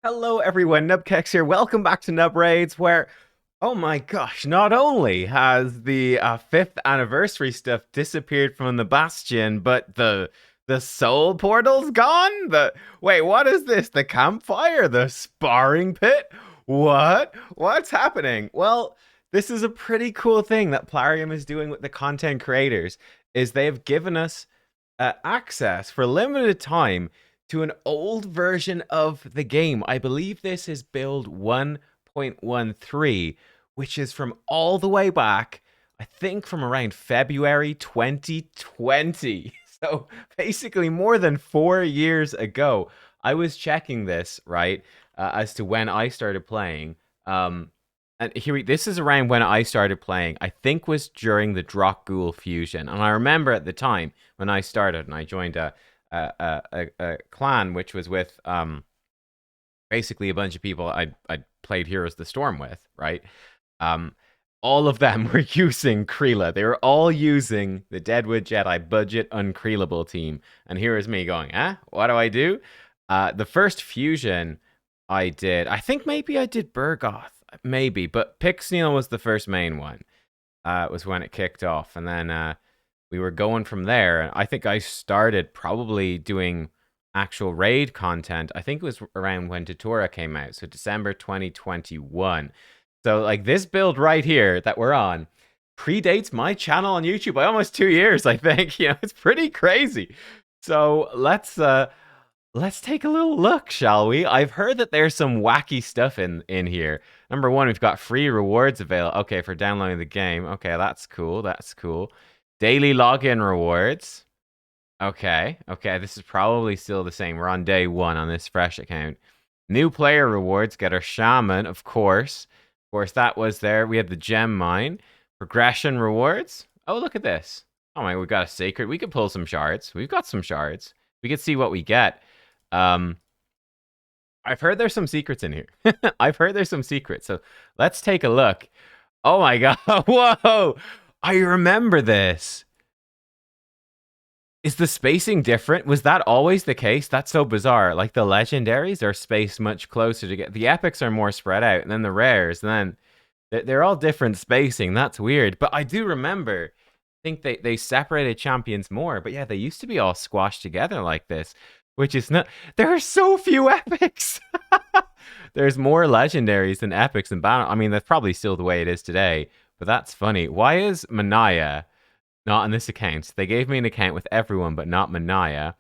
Hello everyone, nubkeks here. Welcome back to Nub Raids, where, oh my gosh, not only has the 5th anniversary stuff disappeared from the Bastion, but the soul portal's gone? Wait, what is this? The campfire? The sparring pit? What? What's happening? Well, this is a pretty cool thing that Plarium is doing with the content creators, is they've given us access for limited time to an old version of the game. I believe this is build 1.13, which is from all the way back, I think from around February 2020. So basically, more than 4 years ago. I was checking this, right, as to when I started playing. And here, this is around when I started playing. I think was during the Drock Ghoul fusion, and I remember at the time when I started and I joined a clan which was with basically a bunch of people I'd played Heroes of the Storm with, right? Um, all of them were using Kreela. They were all using the Deadwood Jedi budget uncreelable team, and here is me going, what do I do? The first fusion I did, I think maybe I did Burgoth, maybe, but Pixneal was the first main one. Was when it kicked off, and then we were going from there. I think I started probably doing actual raid content. I think it was around when Datura came out, so December 2021. So like this build right here that we're on predates my channel on YouTube by almost 2 years, I think. It's pretty crazy. So let's take a little look, shall we? I've heard that there's some wacky stuff in here. Number one, we've got free rewards available. Okay, for downloading the game. Okay, that's cool. That's cool. Daily login rewards. Okay, this is probably still the same. We're on day one on this fresh account. New player rewards. Get our shaman, of course. Of course, that was there. We had the gem mine. Progression rewards. Oh, look at this. Oh my, we got a sacred. We could pull some shards. We've got some shards. We could see what we get. I've heard there's some secrets in here. I've heard there's some secrets. So let's take a look. Oh my god. Whoa. I remember this. Is the spacing different? Was that always the case? That's so bizarre. Like the legendaries are spaced much closer to get. The epics are more spread out, and then the rares, and then they're all different spacing. That's weird. But I do remember, I think they separated champions more. But yeah, they used to be all squashed together like this, which is not. There are so few epics. There's more legendaries than epics in battle. I mean, that's probably still the way it is today. But that's funny. Why is Manaya not on this account? They gave me an account with everyone, but not Manaya.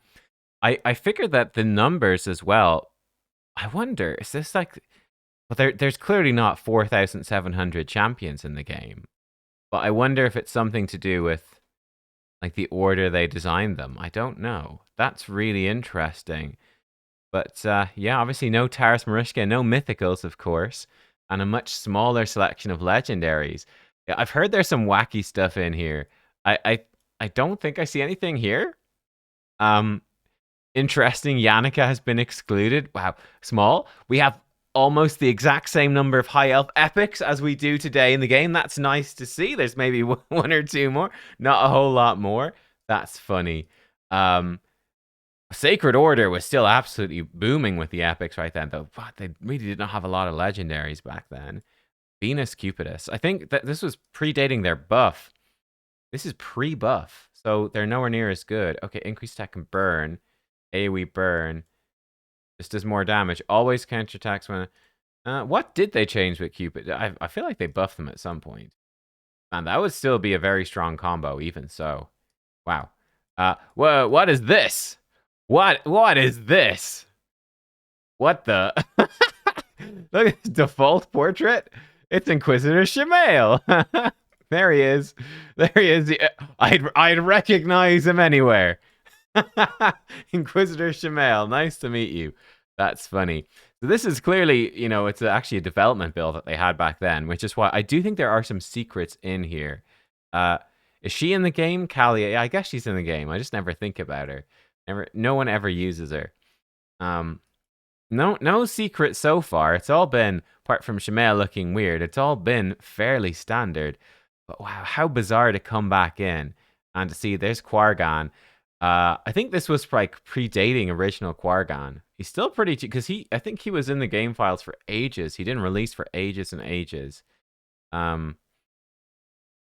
I figured that the numbers as well. I wonder, is this like. Well, there's clearly not 4,700 champions in the game. But I wonder if it's something to do with like the order they designed them. I don't know. That's really interesting. But yeah, obviously no Taras Marishka, no mythicals, of course, and a much smaller selection of legendaries. Yeah, I've heard there's some wacky stuff in here. I don't think I see anything here. Interesting. Yannicka has been excluded. Wow, small. We have almost the exact same number of high elf epics as we do today in the game. That's nice to see. There's maybe one or two more, not a whole lot more. That's funny. Sacred Order was still absolutely booming with the epics right then, though. But they really did not have a lot of legendaries back then. Venus Cupidus. I think that this was predating their buff. This is pre-buff, so they're nowhere near as good. Okay, increased attack and burn. AoE burn. This does more damage. Always counterattacks when... what did they change with Cupid? I feel like they buffed them at some point. And that would still be a very strong combo, even so. Wow. Whoa, what is this? What is this? What the? Look at his default portrait. It's Inquisitor Shemael. There he is. There he is. I'd recognize him anywhere. Inquisitor Shemael, nice to meet you. That's funny. So this is clearly, it's actually a development build that they had back then, which is why I do think there are some secrets in here. Is she in the game? Callie? Yeah, I guess she's in the game. I just never think about her. No one ever uses her. No secret so far. It's all been, apart from Shemael looking weird, it's all been fairly standard. But wow, how bizarre to come back in and to see there's Quargan. I think this was like predating original Quargon. He's still pretty because I think he was in the game files for ages. He didn't release for ages and ages. Um,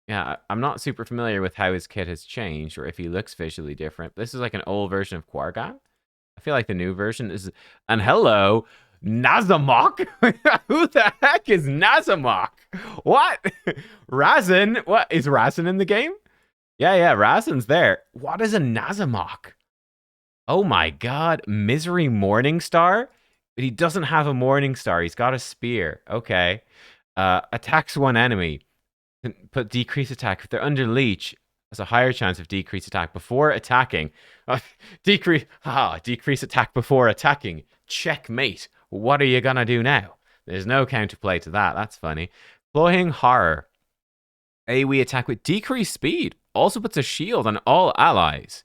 yeah, I'm not super familiar with how his kit has changed or if he looks visually different. This is like an old version of Quargon. I feel like the new version is. And hello, Nazamok. Who the heck is Nazamok? What? Razin? What is Razin in the game? Yeah, Razin's there. What is a Nazamok? Oh my god, Misery Morningstar? But he doesn't have a Morningstar. He's got a spear. Okay. Attacks one enemy. Put decrease attack. If they're under leech, has a higher chance of decrease attack before attacking. Decrease attack before attacking. Checkmate. What are you gonna do now? There's no counterplay to that. That's funny. Cloying Horror. AoE attack with decreased speed. Also puts a shield on all allies.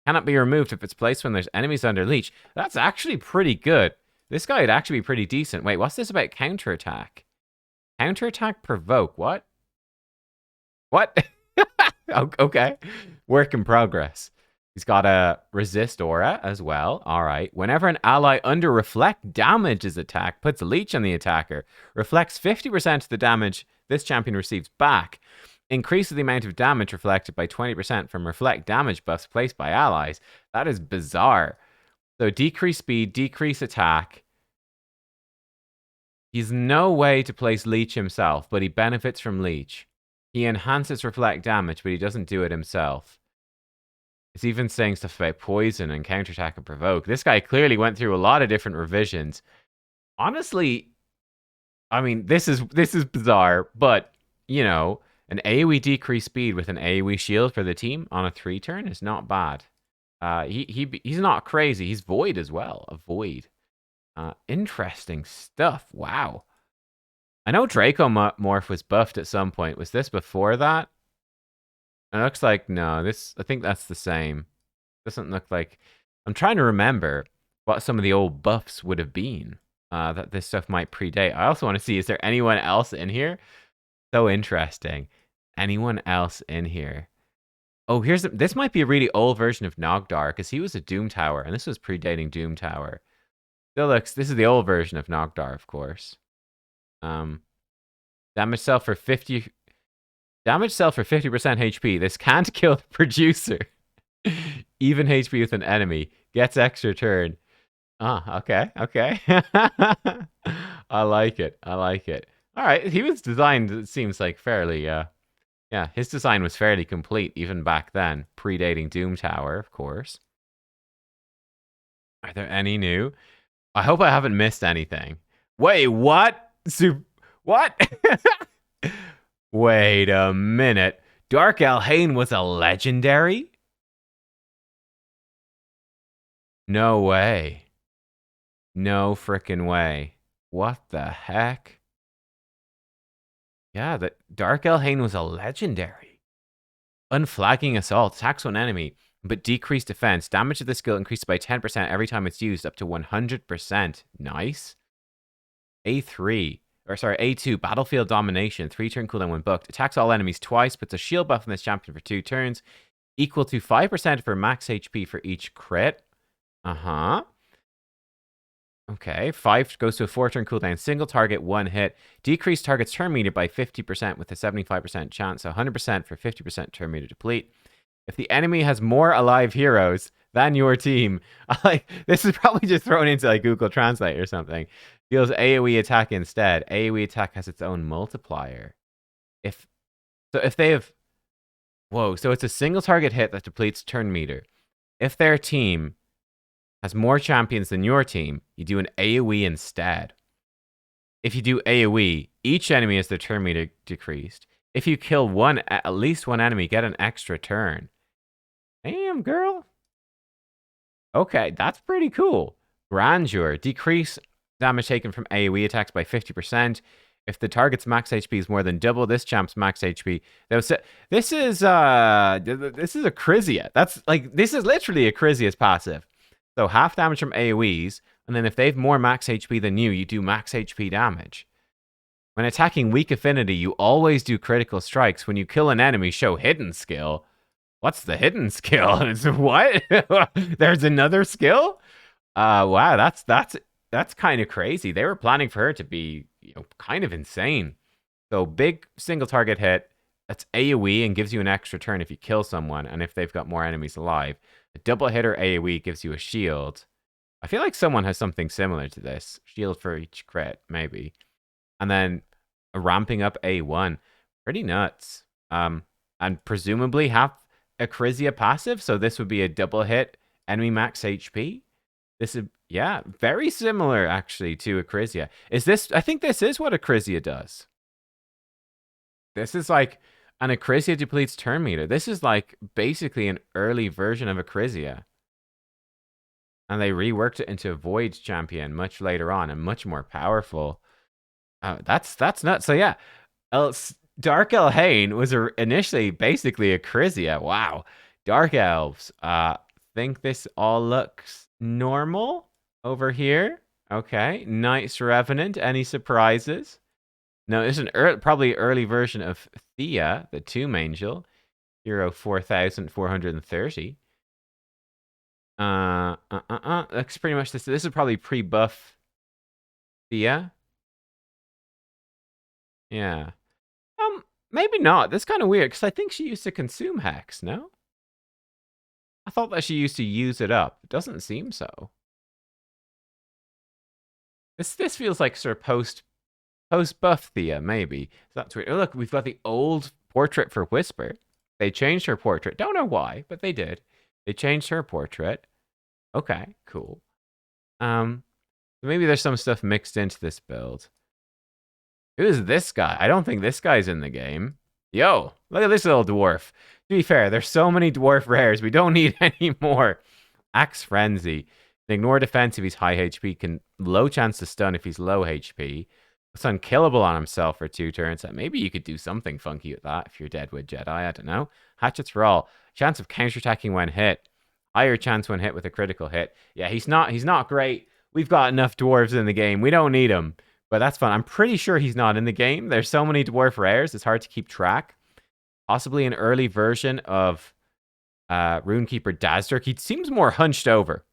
Cannot be removed if it's placed when there's enemies under leech. That's actually pretty good. This guy would actually be pretty decent. Wait, what's this about counterattack? Counterattack provoke. What? What? Okay. Work in progress. He's got a resist aura as well. All right. Whenever an ally under reflect damages attack, puts a leech on the attacker, reflects 50% of the damage this champion receives back, increases the amount of damage reflected by 20% from reflect damage buffs placed by allies. That is bizarre. So decrease speed, decrease attack. He's no way to place leech himself, but he benefits from leech. He enhances reflect damage, but he doesn't do it himself. It's even saying stuff about poison and counterattack and provoke. This guy clearly went through a lot of different revisions. Honestly, I mean, this is bizarre, but you know, an AoE decrease speed with an AoE shield for the team on a 3-turn is not bad. He's not crazy. He's void as well. A void. Interesting stuff. Wow. I know Draco Morph was buffed at some point. Was this before that? It looks like no. I think that's the same. Doesn't look like. I'm trying to remember what some of the old buffs would have been. That this stuff might predate. I also want to see, is there anyone else in here? So interesting. Anyone else in here? Oh, this might be a really old version of Nogdar because he was a Doom Tower, and this was predating Doom Tower. Still looks. This is the old version of Nogdar, of course. Damage self for 50%. Damage self for 50% HP. This can't kill the producer. Even HP with an enemy. Gets extra turn. Okay. I like it. All right, he was designed, it seems like, fairly, yeah, his design was fairly complete even back then, predating Doom Tower, of course. Are there any new? I hope I haven't missed anything. Wait, what? What? Wait a minute. Dark Elhain was a legendary? No way. No frickin' way. What the heck? Yeah, the Dark Elhain was a legendary. Unflagging Assault. Attacks one enemy, but decreased defense. Damage of the skill increased by 10% every time it's used, up to 100%. Nice. A2. Battlefield Domination. 3-turn cooldown when booked. Attacks all enemies twice. Puts a shield buff on this champion for 2 turns. Equal to 5% for max HP for each crit. Okay, 5 goes to a 4-turn cooldown. Single target, 1 hit. Decrease target's turn meter by 50% with a 75% chance. So 100% for 50% turn meter deplete. If the enemy has more alive heroes than your team, this is probably just thrown into like Google Translate or something. Deals AoE attack instead. AoE attack has its own multiplier. If they have, so it's a single target hit that depletes turn meter. If their team has more champions than your team, you do an AoE instead. If you do AoE, each enemy has their turn meter decreased. If you kill at least one enemy, get an extra turn. Damn, girl. Okay, that's pretty cool. Grandeur. Decrease damage taken from AoE attacks by 50%. If the target's max HP is more than double this champ's max HP, this is a Chrysia. This is literally a Chrysia's passive. So half damage from AoEs, and then if they have more max HP than you do max HP damage. When attacking weak affinity, you always do critical strikes. When you kill an enemy, show hidden skill. What's the hidden skill? It's what? There's another skill? Wow, that's kind of crazy. They were planning for her to be, kind of insane. So big single target hit. That's AoE and gives you an extra turn if you kill someone and if they've got more enemies alive. A double hitter AoE gives you a shield. I feel like someone has something similar to this. Shield for each crit, maybe. And then a ramping up A1. Pretty nuts. And presumably have a Chrysia passive, so this would be a double hit enemy max HP. This is, yeah, very similar actually to a Chrysia. Is this, I think this is what a Chrysia does. This is like an Acrysia depletes turn meter. This is like basically an early version of a Acrysia. And they reworked it into a Void champion much later on and much more powerful. That's nuts. So yeah, Dark Elhain was initially basically a Acrysia. Wow. Dark Elves. Think this all looks normal over here. Okay. Knights Revenant. Any surprises? No, this is probably early version of Thea, the Tomb Angel. Hero 4430. That's pretty much this. This is probably pre-buff Thea. Yeah. Maybe not. That's kind of weird, because I think she used to consume Hex, no? I thought that she used to use it up. It doesn't seem so. This feels like sort of post-buff Thea, maybe. So that's weird. Oh, look, we've got the old portrait for Whisper. They changed her portrait. Don't know why, but they did. They changed her portrait. Okay, cool. Maybe there's some stuff mixed into this build. Who is this guy? I don't think this guy's in the game. Yo, look at this little dwarf. To be fair, there's so many dwarf rares. We don't need any more. Axe Frenzy. Ignore defense if he's high HP. Can low chance to stun if he's low HP. It's unkillable on himself for 2 turns. Maybe you could do something funky with that if you're Deadwood Jedi. I don't know. Hatchets for all. Chance of counterattacking when hit. Higher chance when hit with a critical hit. Yeah, he's not great. We've got enough dwarves in the game. We don't need him. But that's fun. I'm pretty sure he's not in the game. There's so many dwarf rares. It's hard to keep track. Possibly an early version of Runekeeper Dazzdirk. He seems more hunched over.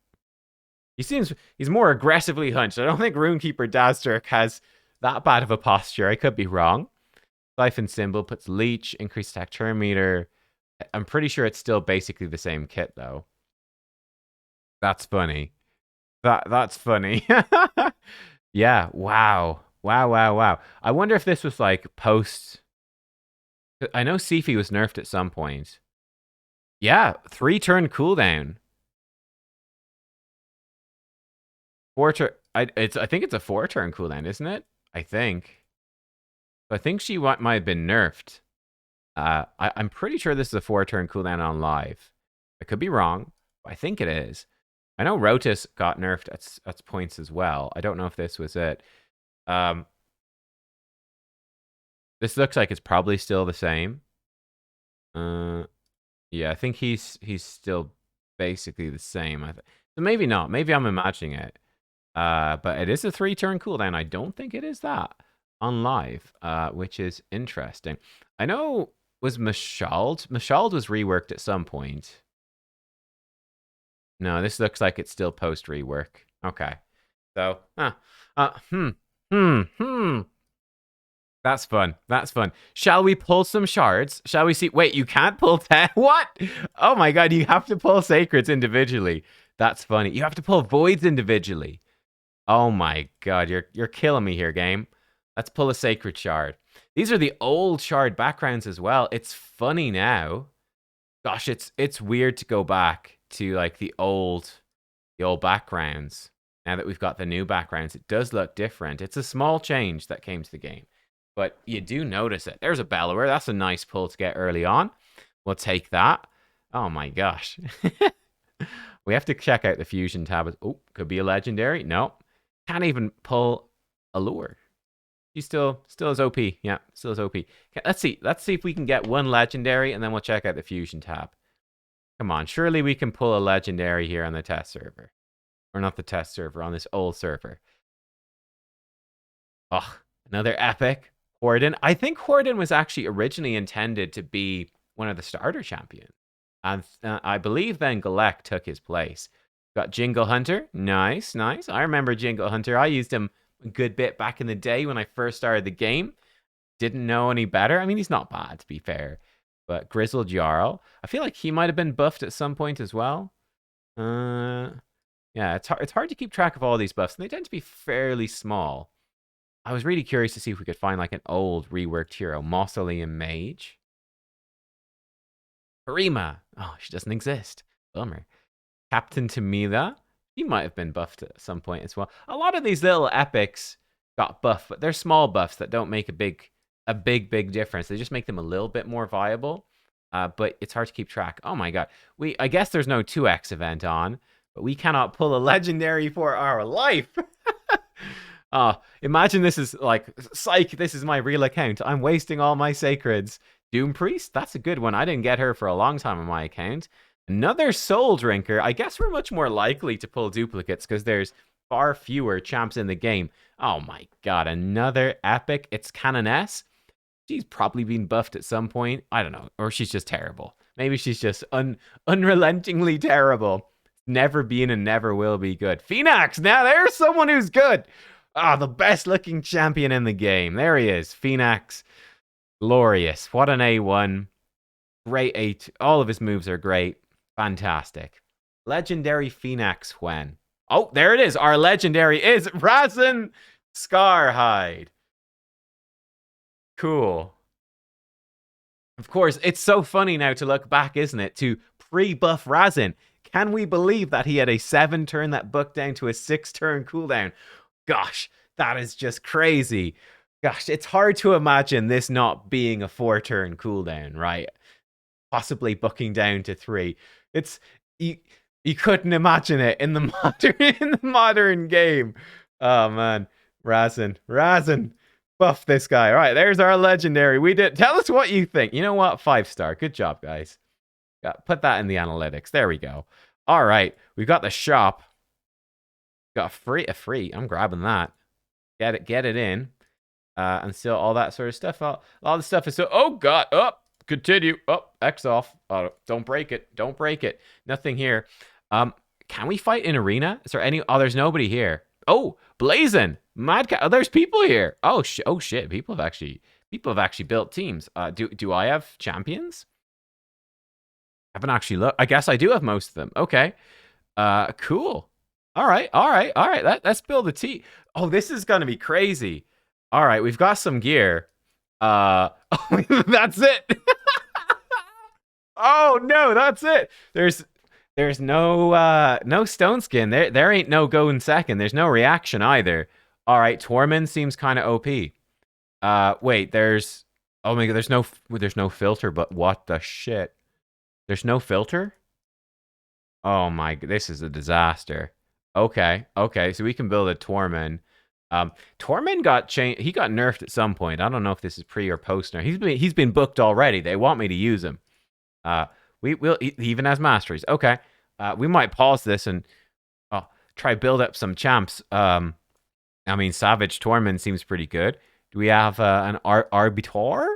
He's more aggressively hunched. I don't think Runekeeper Dazzdirk has that bad of a posture. I could be wrong. Siphon Symbol puts Leech, increased attack turn meter. I'm pretty sure it's still basically the same kit, though. That's funny. That's funny. Yeah, wow. Wow. I wonder if this was like post... I know Sifi was nerfed at some point. Yeah, 3-turn cooldown. 4-turn... I think it's a 4-turn cooldown, isn't it? I think. I think she might have been nerfed. I'm pretty sure this is a 4-turn cooldown on live. I could be wrong, but I think it is. I know Rotus got nerfed at points as well. I don't know if this was it. This looks like it's probably still the same. Yeah, I think he's still basically the same. So maybe not. Maybe I'm imagining it. But it is a 3-turn cooldown. I don't think it is that on live, which is interesting. I know was Mashald. Mashald was reworked at some point. No, this looks like it's still post rework. Okay. So, That's fun. That's fun. Shall we pull some shards? Shall we see? Wait, you can't pull 10? What? Oh my god, you have to pull sacreds individually. That's funny. You have to pull voids individually. Oh my god, you're killing me here, game. Let's pull a sacred shard. These are the old shard backgrounds as well. It's funny now. Gosh, it's weird to go back to like the old backgrounds. Now that we've got the new backgrounds, it does look different. It's a small change that came to the game, but you do notice it. There's a Bellower. That's a nice pull to get early on. We'll take that. Oh my gosh. We have to check out the fusion tab. Oh, could be a legendary. No, can't even pull a lure. He's still is OP. Yeah, still is OP. Let's see if we can get one legendary, and then we'll check out the fusion tab. Come on, surely we can pull a legendary here on the test server. Or not the test server, on this old server. Oh, another epic. Horden. I think Horden was actually originally intended to be one of the starter champions. And I believe then Galek took his place. Got Jingle Hunter. Nice, nice. I remember Jingle Hunter. I used him a good bit back in the day when I first started the game. Didn't know any better. I mean, he's not bad, to be fair. But Grizzled Jarl, I feel like he might have been buffed at some point as well. Yeah, it's hard to keep track of all these buffs, and they tend to be fairly small. I was really curious to see if we could find like an old reworked hero. Mausoleum Mage. Harima. Oh, she doesn't exist. Bummer. Captain Tamila. He might have been buffed at some point as well. A lot of these little epics got buffed, but they're small buffs that don't make a big difference. They just make them a little bit more viable. But it's hard to keep track. Oh my god. I guess there's no 2x event on, but we cannot pull a legendary for our life. Imagine this is like, psych, this is my real account. I'm wasting all my sacreds. Doom Priest, that's a good one. I didn't get her for a long time on my account. Another Soul Drinker. I guess we're much more likely to pull duplicates because there's far fewer champs in the game. Oh my god, another epic. It's Canoness. She's probably been buffed at some point. I don't know. Or she's just terrible. Maybe she's just unrelentingly terrible. Never been and never will be good. Phoenix! Now there's someone who's good. The best looking champion in the game. There he is. Phoenix. Glorious. What an A1. Great A2. All of his moves are great. Fantastic. Legendary Phoenix when? Oh, there it is. Our legendary is Razin Scarhide. Cool. Of course, it's so funny now to look back, isn't it? To pre-buff Razin. Can we believe that he had a 7-turn that booked down to a 6-turn cooldown? Gosh, that is just crazy. Gosh, it's hard to imagine this not being a 4-turn cooldown, right? Possibly booking down to 3. It's you couldn't imagine it in the modern game. Oh man, Razin, buff this guy. All right, there's our legendary. We did. Tell us what you think. You know what? 5-star. Good job, guys. Put that in the analytics. There we go. All right, we've got the shop. Got a free. I'm grabbing that. Get it in. And still all that sort of stuff. All the stuff is so. Oh god. Continue. X off. Don't break it. Don't break it. Nothing here. Can we fight in arena? Is there any? Oh, there's nobody here. Oh, Blazin, Mad Cat. Oh, there's people here. Oh shit. People have actually built teams. Do I have champions? I haven't actually looked. I guess I do have most of them. Okay. Cool. All right. Let's build a team. Oh, this is gonna be crazy. All right, we've got some gear. That's it. Oh no, that's it. There's no stone skin. There ain't no going second. There's no reaction either. All right, Tormund seems kind of OP. Wait, there's oh my god, there's no filter. But what the shit? There's no filter. Oh my, this is a disaster. Okay, so we can build a Tormund. Tormund got changed. He got nerfed at some point. I don't know if this is pre or post nerf. He's been booked already. They want me to use him. We will even as masteries. Okay. We might pause this and try build up some champs. I mean, Savage Tormund seems pretty good. Do we have an Arbiter?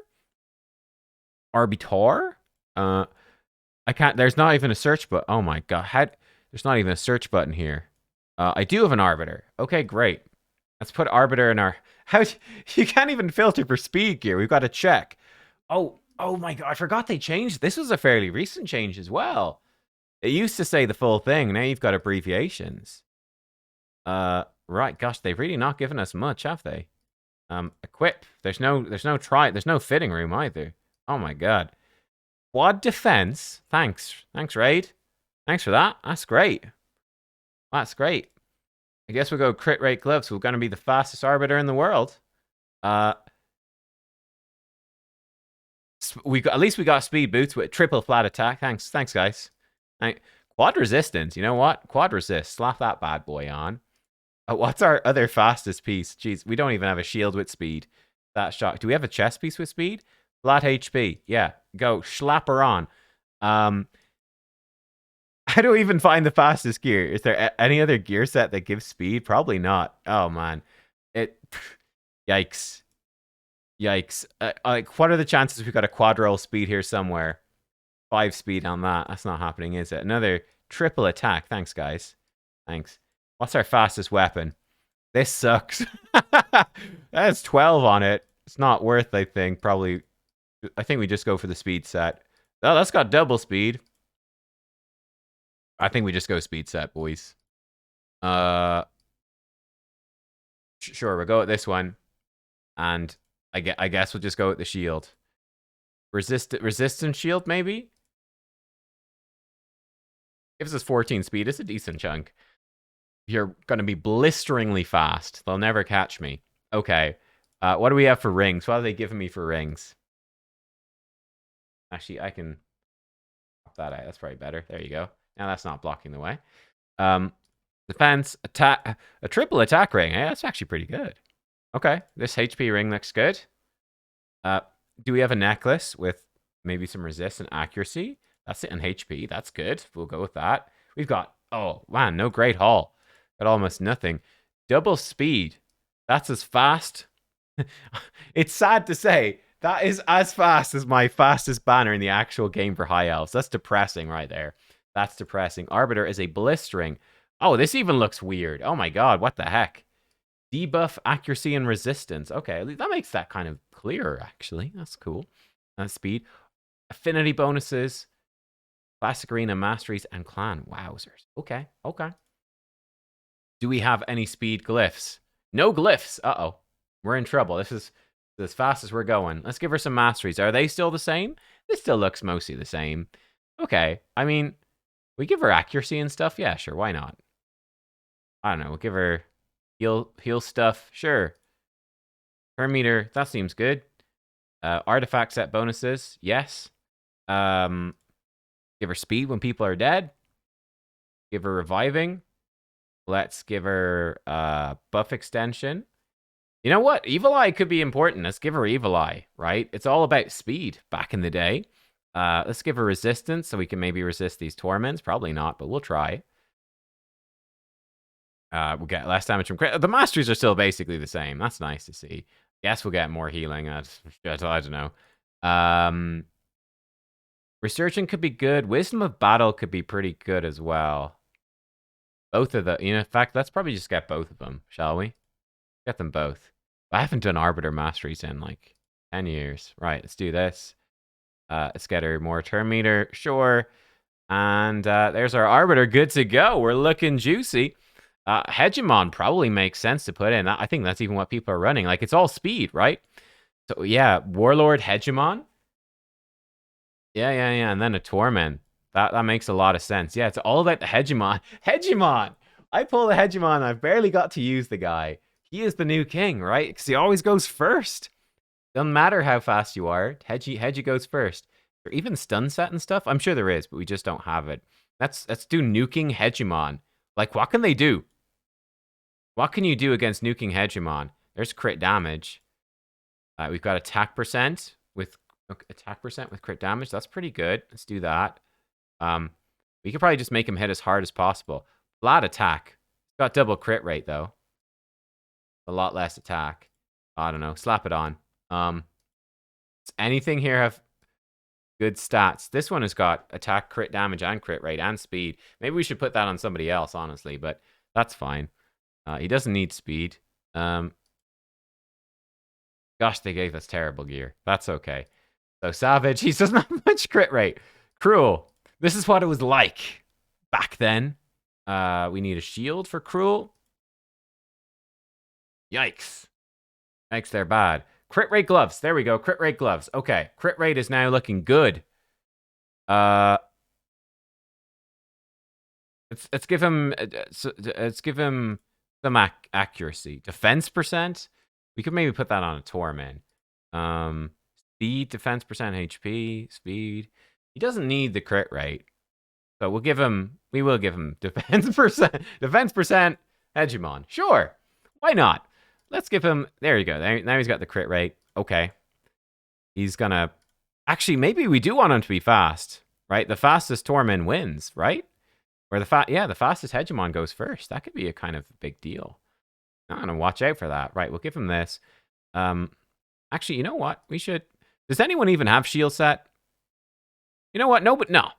I can't. There's not even a search button. Oh my god. There's not even a search button here. I do have an Arbiter. Okay, great. Let's put Arbiter in our... You can't even filter for speed gear. We've got to check. Oh my god, I forgot they changed. This was a fairly recent change as well. It used to say the full thing. Now you've got abbreviations. Right, gosh, they've really not given us much, have they? Equip. There's no fitting room either. Oh my god. Quad defense. Thanks, Raid. Thanks for that. That's great. I guess we'll go crit rate gloves. We're going to be the fastest Arbiter in the world. At least we got speed boots with triple flat attack. Thanks, guys. Quad resistance. You know what? Quad resist. Slap that bad boy on. What's our other fastest piece? Jeez, we don't even have a shield with speed. That shot. Do we have a chest piece with speed? Flat HP. Yeah, go slap her on. How do we even find the fastest gear? Is there any other gear set that gives speed? Probably not. Oh man, yikes. Like, what are the chances we got a quad roll speed here somewhere? 5 speed on that. That's not happening, is it? Another triple attack. Thanks, guys. Thanks. What's our fastest weapon? This sucks. That's 12 on it. It's not worth, I think. Probably. I think we just go for the speed set. Oh, that's got double speed. I think we just go speed set, boys. Sure, we'll go with this one. And I guess we'll just go with the shield. Resistance shield, maybe? Gives us 14 speed. It's a decent chunk. You're going to be blisteringly fast. They'll never catch me. Okay. What do we have for rings? What are they giving me for rings? Actually, I can pop that out. That's probably better. There you go. Now that's not blocking the way. Defense, attack, a triple attack ring. Hey, that's actually pretty good. Okay, this HP ring looks good. Do we have a necklace with maybe some resist and accuracy? That's it in HP. That's good. We'll go with that. We've got, oh man, no great haul. Got almost nothing. Double speed. That's as fast. It's sad to say, that is as fast as my fastest banner in the actual game for High Elves. That's depressing right there. That's depressing. Arbiter is a blistering. Oh, this even looks weird. Oh my god, what the heck? Debuff, accuracy, and resistance. Okay, that makes that kind of clearer, actually. That's cool. Speed. Affinity bonuses. Classic Arena, Masteries, and Clan. Wowzers. Okay, okay. Do we have any speed glyphs? No glyphs. Uh-oh. We're in trouble. This is as fast as we're going. Let's give her some Masteries. Are they still the same? This still looks mostly the same. Okay. I mean, we give her accuracy and stuff? Yeah, sure. Why not? I don't know. We'll give her heal stuff. Sure. Per meter. That seems good. Artifact set bonuses. Yes. Give her speed when people are dead. Give her reviving. Let's give her buff extension. You know what? Evil Eye could be important. Let's give her Evil Eye, right? It's all about speed back in the day. Let's give her resistance so we can maybe resist these torments. Probably not, but we'll try. We'll get less damage from crit. The masteries are still basically the same. That's nice to see. Guess we'll get more healing. I don't know. Resurgent could be good. Wisdom of Battle could be pretty good as well. Both of the... You know, in fact, let's probably just get both of them, shall we? Get them both. I haven't done Arbiter Masteries in, like, 10 years. Right, let's do this. Let's get her more turn meter. Sure. And there's our Arbiter. Good to go. We're looking juicy. Hegemon probably makes sense to put in. I think that's even what people are running. Like, it's all speed, right? So, yeah, Warlord Hegemon. Yeah. And then a Torment. That makes a lot of sense. Yeah, it's all about the Hegemon. Hegemon! I pull the Hegemon. I've barely got to use the guy. He is the new king, right? Because he always goes first. Doesn't matter how fast you are. Hegi goes first. There even stun set and stuff? I'm sure there is, but we just don't have it. Let's do nuking Hegemon. Like, what can they do? What can you do against nuking Hegemon? There's crit damage. We've got attack percent with crit damage. That's pretty good. Let's do that. We could probably just make him hit as hard as possible. Flat attack. Got double crit rate though. A lot less attack. I don't know. Slap it on. Does anything here have good stats? This one has got attack, crit damage, and crit rate, and speed. Maybe we should put that on somebody else, honestly, but that's fine. He doesn't need speed. Gosh, they gave us terrible gear. That's okay. So Savage, he doesn't have much crit rate. Cruel. This is what it was like back then. We need a shield for Cruel. Yikes. Yikes, they're bad. Crit rate gloves. There we go. Crit rate gloves. Okay. Crit rate is now looking good. Let's give him some accuracy. Defense percent. We could maybe put that on a Torment. Speed, defense percent, HP, speed. He doesn't need the crit rate. So we will give him defense percent. Defense percent, Hegemon. Sure. Why not? Let's give him, there you go. Now he's got the crit rate. Okay. He's gonna, actually, maybe we do want him to be fast, right? The fastest Torment wins, right? Or the fastest Hegemon goes first. That could be a kind of big deal. I'm gonna watch out for that. Right, we'll give him this. Actually, you know what? We should, does anyone even have shield set? You know what?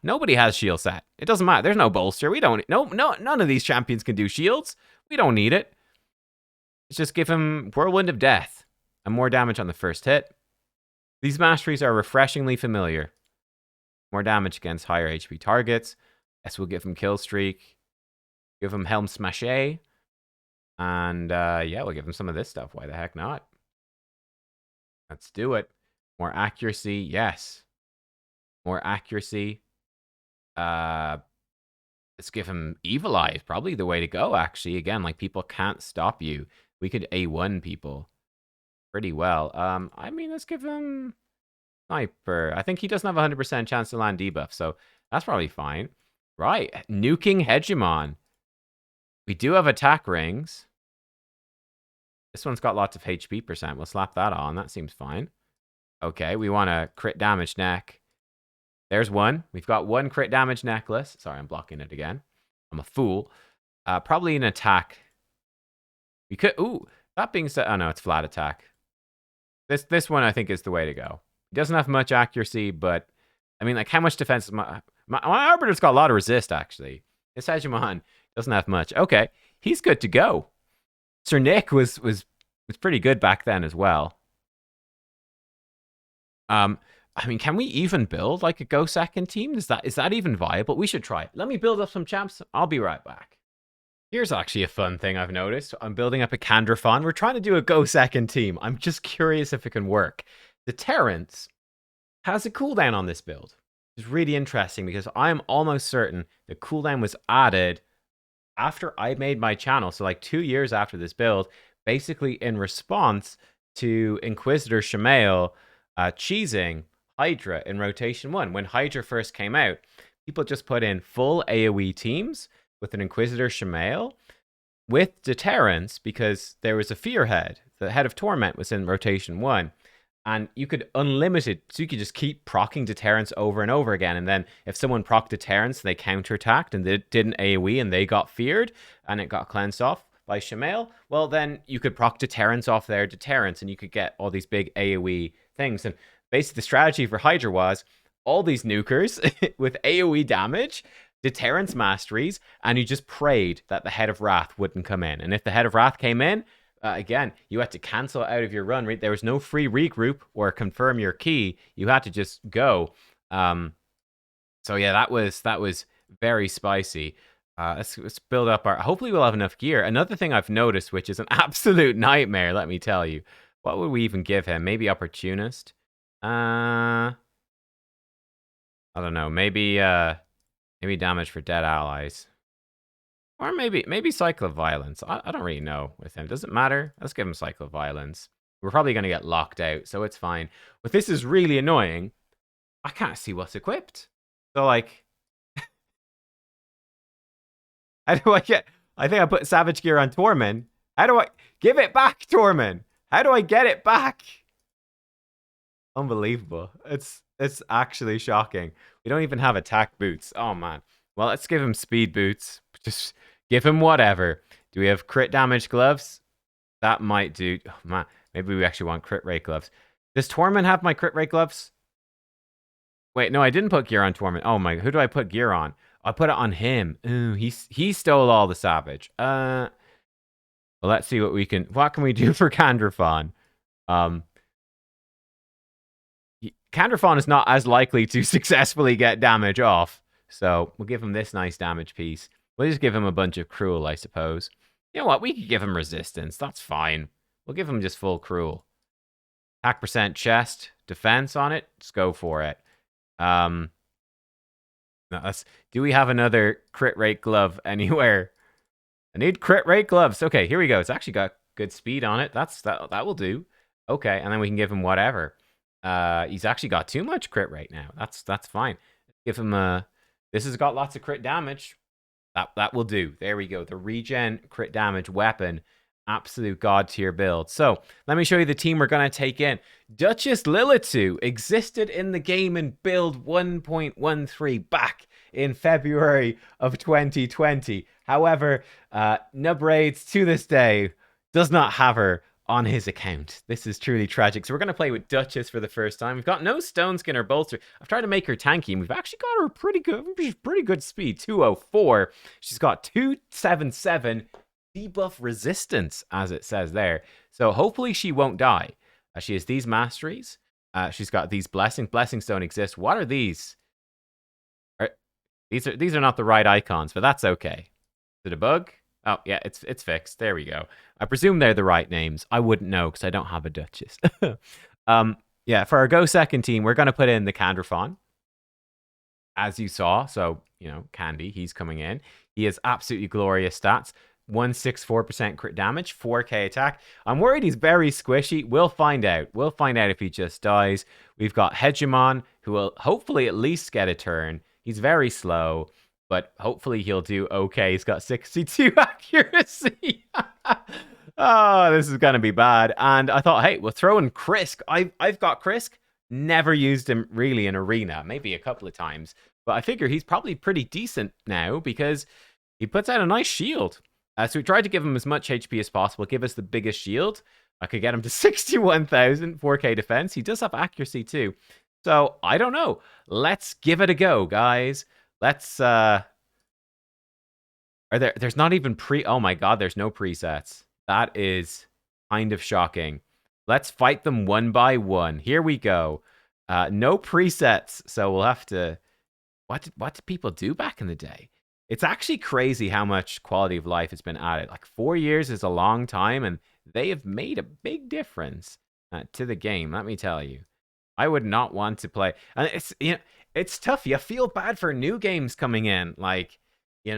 Nobody has shield set. It doesn't matter. There's no bolster. We don't. No, none of these champions can do shields. We don't need it. Let's just give him Whirlwind of Death and more damage on the first hit. These masteries are refreshingly familiar. More damage against higher HP targets. Yes, we'll give him Kill Streak. Give him Helm Smash-A. And yeah, we'll give him some of this stuff. Why the heck not? Let's do it. More accuracy. Yes. More accuracy. Let's give him Evil Eye. Probably the way to go, actually. Again, like, people can't stop you. We could A1 people pretty well. I mean, let's give him Sniper. I think he doesn't have a 100% chance to land debuff, so that's probably fine. Right. Nuking Hegemon. We do have attack rings. This one's got lots of HP percent. We'll slap that on. That seems fine. Okay, we want a crit damage neck. There's one. We've got one crit damage necklace. Sorry, I'm blocking it again. I'm a fool. Probably an attack. We could... Ooh, that being said... Oh, no, it's flat attack. This one, I think, is the way to go. He doesn't have much accuracy, but... I mean, like, how much defense... My Arbiter's got a lot of resist, actually. This Hegemon doesn't have much. Okay, he's good to go. Sir Nick was pretty good back then as well. I mean, can we even build like a Go Second team? Is that even viable? We should try it. Let me build up some champs. I'll be right back. Here's actually a fun thing I've noticed. I'm building up a Candrafon. We're trying to do a Go Second team. I'm just curious if it can work. The Terrence has a cooldown on this build. It's really interesting because I'm almost certain the cooldown was added after I made my channel. So like 2 years after this build, basically in response to Inquisitor Shamail cheesing Hydra in Rotation 1. When Hydra first came out, people just put in full AoE teams with an Inquisitor Shamail with Deterrence because there was a Fear Head. The Head of Torment was in Rotation 1. And you could unlimited, so you could just keep proccing Deterrence over and over again. And then if someone procced Deterrence, they counterattacked and they did an AoE and they got feared and it got cleansed off by Shamail, well, then you could proc Deterrence off their Deterrence and you could get all these big AoE things. And basically the strategy for Hydra was all these nukers with AoE damage, Deterrence masteries, and you just prayed that the Head of Wrath wouldn't come in. And if the Head of Wrath came in, again, you had to cancel out of your run. Right? There was no free regroup or confirm your key. You had to just go. So yeah, that was very spicy. Let's build up our... Hopefully we'll have enough gear. Another thing I've noticed, which is an absolute nightmare, let me tell you. What would we even give him? Maybe Opportunist? I don't know. Maybe damage for dead allies. Or maybe Cycle of Violence. I don't really know with him. Does it matter? Let's give him Cycle of Violence. We're probably going to get locked out, so it's fine. But this is really annoying. I can't see what's equipped. So, like... how do I get... I think I put Savage Gear on Torment. How do I... Give it back, Torment! How do I get it back? Unbelievable. It's actually shocking. We don't even have attack boots. Oh, man. Well, let's give him speed boots. Just give him whatever. Do we have crit damage gloves? That might do. Oh, man. Maybe we actually want crit rate gloves. Does Torment have my crit rate gloves? Wait, no, I didn't put gear on Torment. Oh my, who do I put gear on? I put it on him. Ooh, he stole all the Savage. Well, let's see what can we do for Candrafon? Candrafon is not as likely to successfully get damage off. So we'll give him this nice damage piece. We'll just give him a bunch of Cruel, I suppose. You know what? We could give him Resistance. That's fine. We'll give him just full Cruel. Attack percent chest. Defense on it. Just go for it. No, do we have another crit rate glove anywhere? I need crit rate gloves. Okay, here we go. It's actually got good speed on it. That will do. Okay, and then we can give him whatever. He's actually got too much crit rate now. That's fine. Give him a... This has got lots of crit damage. That will do. There we go. The regen crit damage weapon. Absolute god tier build. So let me show you the team we're going to take in. Duchess Lilitu existed in the game in build 1.13 back in February of 2020. However, Nubraids to this day does not have her on his account. This is truly tragic. So we're going to play with Duchess for the first time. We've got no Stone Skin or Bolster. I've tried to make her tanky, and we've actually got her pretty good speed, 204. She's got 277 debuff resistance, as it says there. So hopefully she won't die. She has these masteries. She's got these blessings. Blessings don't exist. What are these? These are not the right icons, but that's okay. Is it a bug? Oh, yeah, it's fixed. There we go. I presume they're the right names. I wouldn't know because I don't have a Duchess. Yeah, for our Go Second team, we're going to put in the Candrafon, as you saw. So, Candy, he's coming in. He has absolutely glorious stats. 164% crit damage, 4k attack. I'm worried he's very squishy. We'll find out. We'll find out if he just dies. We've got Hegemon, who will hopefully at least get a turn. He's very slow, but hopefully he'll do okay. He's got 62 accuracy. Oh, this is going to be bad. And I thought, hey, we'll throw in Krisk. I've got Krisk. Never used him really in Arena. Maybe a couple of times. But I figure he's probably pretty decent now because he puts out a nice shield. So we tried to give him as much HP as possible, give us the biggest shield. I could get him to 61,000, 4k defense. He does have accuracy too. So, I don't know. Let's give it a go, guys. Let's, there's not even oh my god, there's no presets. That is kind of shocking. Let's fight them one by one. Here we go. No presets, so we'll have to, what did people do back in the day? It's actually crazy how much quality of life has been added. Like 4 years is a long time, and they have made a big difference to the game. Let me tell you, I would not want to play. And it's tough. You feel bad for new games coming in. Like, you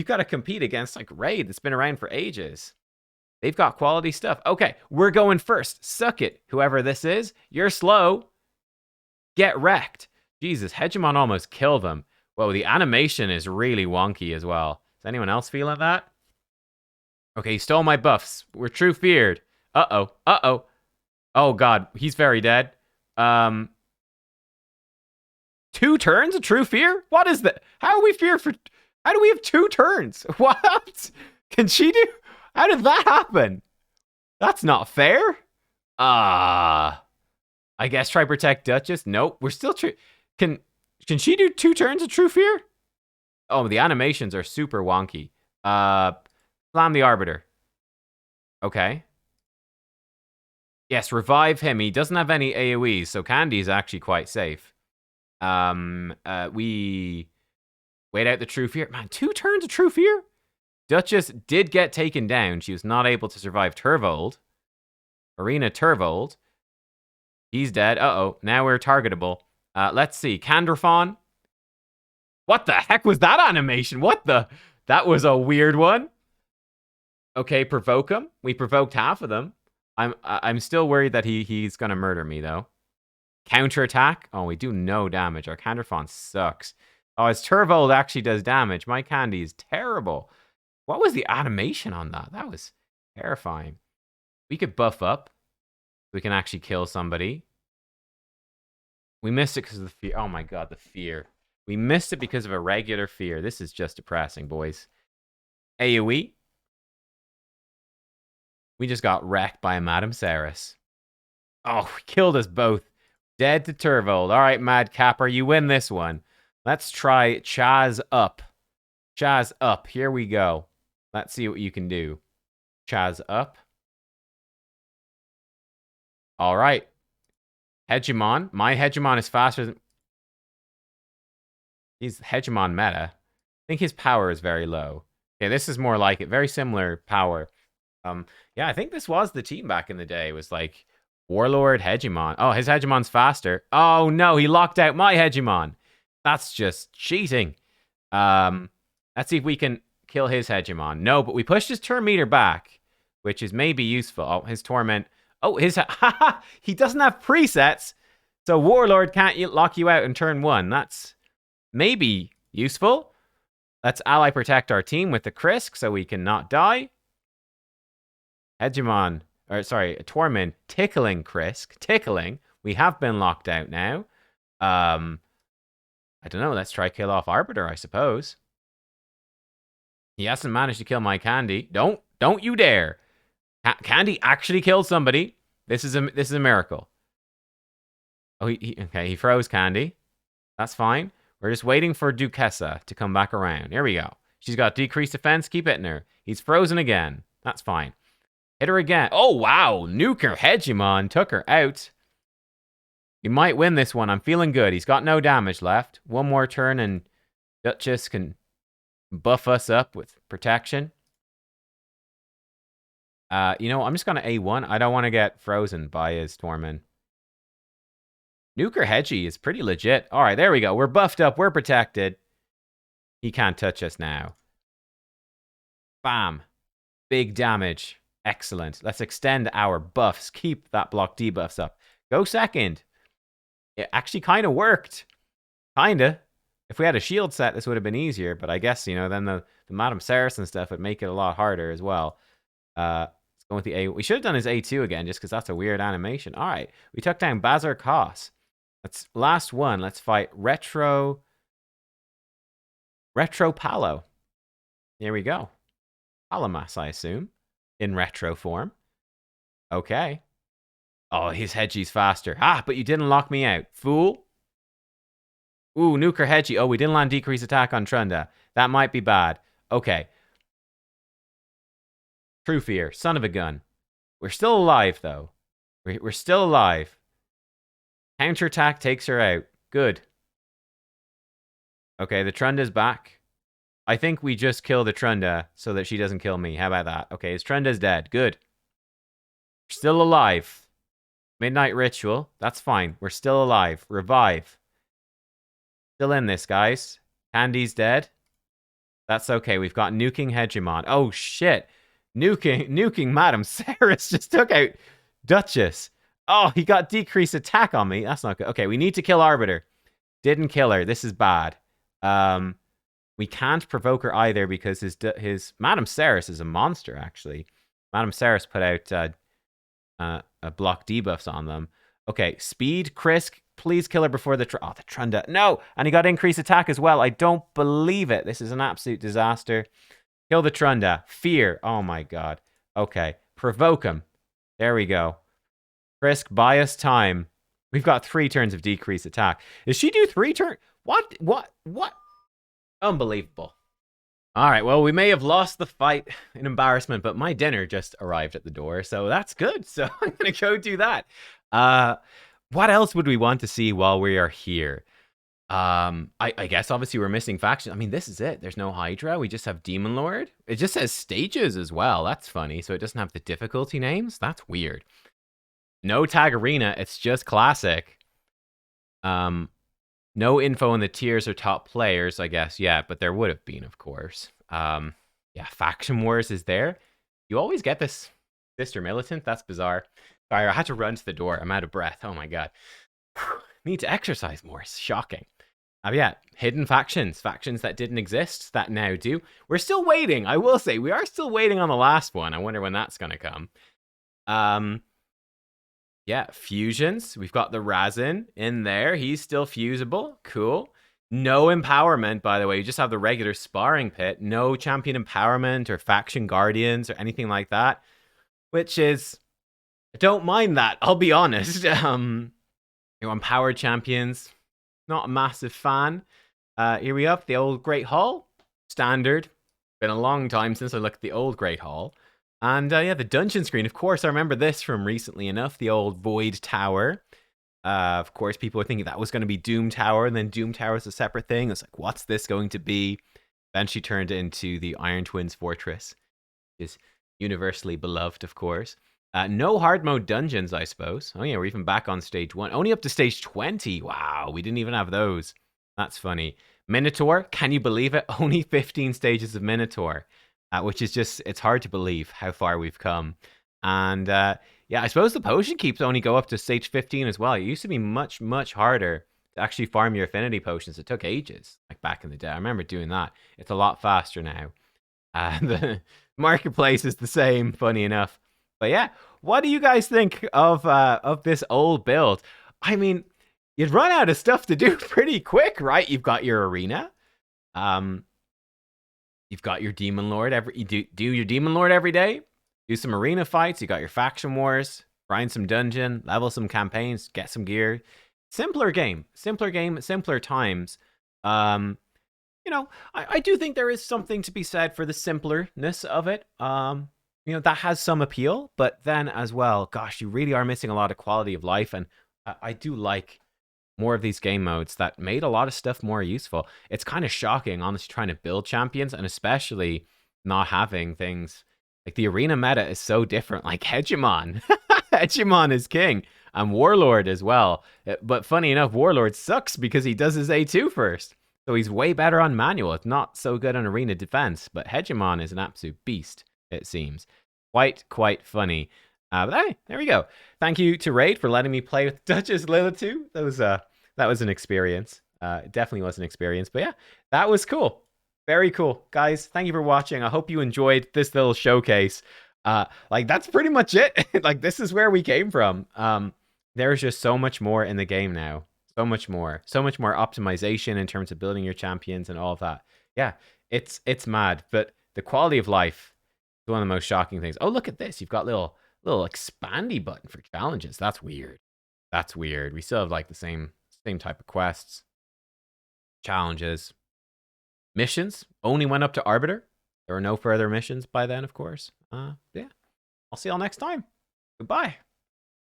got to compete against like Raid that's been around for ages. They've got quality stuff. Okay, we're going first. Suck it, whoever this is. You're slow. Get wrecked. Jesus, Hegemon almost killed them. Whoa, the animation is really wonky as well. Is anyone else feeling that? Okay, he stole my buffs. We're true feared. Uh-oh. Uh-oh. Oh, God. He's very dead. 2 turns of true fear? What is that? How do we have 2 turns? What? Can she do? How did that happen? That's not fair. I guess try protect Duchess. Nope. We're still true. Can she do 2 turns of True Fear? Oh, the animations are super wonky. Slam the Arbiter. Okay. Yes, revive him. He doesn't have any AoEs, so Candy's actually quite safe. We wait out the True Fear. Man, 2 turns of True Fear? Duchess did get taken down. She was not able to survive Turvold. Arena Turvold. He's dead. Uh-oh. Now we're targetable. Let's see. Candrafon. What the heck was that animation? That was a weird one. Okay, provoke him. We provoked half of them. I'm still worried that he's gonna murder me though. Counterattack. Oh, we do no damage. Our Candrafon sucks. Oh, his Turvold actually does damage. My Candy is terrible. What was the animation on that? That was terrifying. We could buff up. We can actually kill somebody. We missed it because of the fear. Oh my god, the fear. We missed it because of a regular fear. This is just depressing, boys. AoE. We just got wrecked by a Madame Saris. Oh, killed us both. Dead to Turvold. All right, Madcapper, you win this one. Let's try Chaz up. Chaz up. Here we go. Let's see what you can do. Chaz up. All right. Hegemon. My Hegemon is faster than... He's Hegemon meta. I think his power is very low. Okay, this is more like it. Very similar power. Yeah, I think this was the team back in the day. It was like Warlord, Hegemon. Oh, his Hegemon's faster. Oh, no, he locked out my Hegemon. That's just cheating. Let's see if we can kill his Hegemon. No, but we pushed his turn meter back, which is maybe useful. Oh, his Torment... Oh, he doesn't have presets, so Warlord can't lock you out in turn 1. That's maybe useful. Let's ally protect our team with the Krisk so we can not die. Hegemon, or sorry, Torment tickling Krisk. Tickling. We have been locked out now. I don't know. Let's try kill off Arbiter, I suppose. He hasn't managed to kill my Candy. Don't you dare. Candy actually killed somebody. This is a miracle. Oh, okay, he froze Candy. That's fine. We're just waiting for Duquesa to come back around. Here we go. She's got decreased defense. Keep hitting her. He's frozen again. That's fine. Hit her again. Oh, wow. Nuker Hegemon took her out. He might win this one. I'm feeling good. He's got no damage left. One more turn and Duchess can buff us up with protection. You know, I'm just going to A1. I don't want to get frozen by his Torment. Nuker Hedgie is pretty legit. All right, there we go. We're buffed up. We're protected. He can't touch us now. Bam. Big damage. Excellent. Let's extend our buffs. Keep that block debuffs up. Go second. It actually kind of worked. Kinda. If we had a shield set, this would have been easier. But I guess, you know, then the Madame Saracen stuff would make it a lot harder as well. Let's go with the A. We should have done his A2 again, just because that's a weird animation. All right. We took down Bazar Koss. Let's last one. Let's fight Retro Palo. Here we go. Palamas, I assume, in retro form. Okay. Oh, his Hedgie's faster. Ah, but you didn't lock me out, fool. Ooh, Nuker Hedgie. Oh, we didn't land decrease attack on Trunda. That might be bad. Okay. True Fear, son of a gun. We're still alive, though. We're still alive. Counterattack takes her out. Good. Okay, the Trunda's back. I think we just kill the Trunda so that she doesn't kill me. How about that? Okay, his Trunda's dead. Good. We're still alive. Midnight Ritual. That's fine. We're still alive. Revive. Still in this, guys. Candy's dead. That's okay. We've got Nuking Hegemon. Oh, shit. Nuking Madame Saris just took out Duchess. Oh, he got decreased attack on me. That's not good. Okay, we need to kill Arbiter. Didn't kill her. This is bad. We can't provoke her either because his Madame Saris is a monster, actually. Madame Saris put out a block debuffs on them. Okay, speed, Krisk, please kill her before the Trunda. No, and he got increased attack as well. I don't believe it. This is an absolute disaster. Kill the Trunda. Fear. Oh my god. Okay, provoke him. There we go. Krisk, buy us time. We've got 3 turns of decreased attack. Does she do 3 turns? What? Unbelievable. All right, well, we may have lost the fight in embarrassment, but my dinner just arrived at the door, so that's good. So I'm going to go do that. What else would we want to see while we are here? I guess obviously we're missing factions. I mean, this is it. There's no Hydra. We just have Demon Lord. It just says stages as well. That's funny. So it doesn't have the difficulty names. That's weird. No tag arena. It's just classic. No info on the tiers or top players, I guess. Yeah, but there would have been, of course. Yeah, Faction Wars is there. You always get this Sister Militant. That's bizarre. Sorry, I had to run to the door. I'm out of breath. Oh my god. Need to exercise more. It's shocking. Yeah, hidden factions. Factions that didn't exist that now do. We're still waiting. I will say, we are still waiting on the last one. I wonder when that's going to come. Yeah, fusions. We've got the Razin in there. He's still fusible. Cool. No empowerment, by the way. You just have the regular sparring pit. No champion empowerment or faction guardians or anything like that. Which is... I don't mind that, I'll be honest. Empowered champions. Not a massive fan. Here we have the old Great Hall. Standard. Been a long time since I looked at the old Great Hall. And yeah, the dungeon screen. Of course, I remember this from recently enough. The old Void Tower. Of course, people were thinking that was going to be Doom Tower. And then Doom Tower is a separate thing. It's like, what's this going to be? Eventually turned into the Iron Twins Fortress. Which is universally beloved, of course. No hard mode dungeons, I suppose. Oh yeah, we're even back on stage 1. Only up to stage 20. Wow, we didn't even have those. That's funny. Minotaur, can you believe it? Only 15 stages of Minotaur. Which is just, it's hard to believe how far we've come. And yeah, I suppose the potion keeps only go up to stage 15 as well. It used to be much, much harder to actually farm your affinity potions. It took ages, like back in the day. I remember doing that. It's a lot faster now. The marketplace is the same, funny enough. But yeah, what do you guys think of this old build? I mean, you'd run out of stuff to do pretty quick, right? You've got your arena. You've got your Demon Lord. You do your Demon Lord every day. do some arena fights. You got your faction wars, grind some dungeon, level some campaigns, get some gear. Simpler game, simpler times. Um, I do think there is something to be said for the simpleness of it. That has some appeal, but then as well, gosh, you really are missing a lot of quality of life. And I do like more of these game modes that made a lot of stuff more useful. It's kind of shocking, honestly, trying to build champions and especially not having things like the arena meta is so different. Like Hegemon, Hegemon is king and Warlord as well. But funny enough, Warlord sucks because he does his A2 first. So he's way better on manual. It's not so good on arena defense, but Hegemon is an absolute beast, it seems. Quite funny. But hey, there we go. Thank you to Raid for letting me play with Duchess Lilitu. That was an experience. It definitely was an experience. But yeah, that was cool. Very cool. Guys, thank you for watching. I hope you enjoyed this little showcase. That's pretty much it. Like, this is where we came from. There's just so much more in the game now. So much more optimization in terms of building your champions and all of that. Yeah, it's mad. But the quality of life is one of the most shocking things. Oh, look at this. You've got little expandy button for challenges. That's weird. We still have like the same type of quests, challenges, missions. Only went up to Arbiter. There were no further missions by then, of course. Yeah. I'll see y'all next time. Goodbye.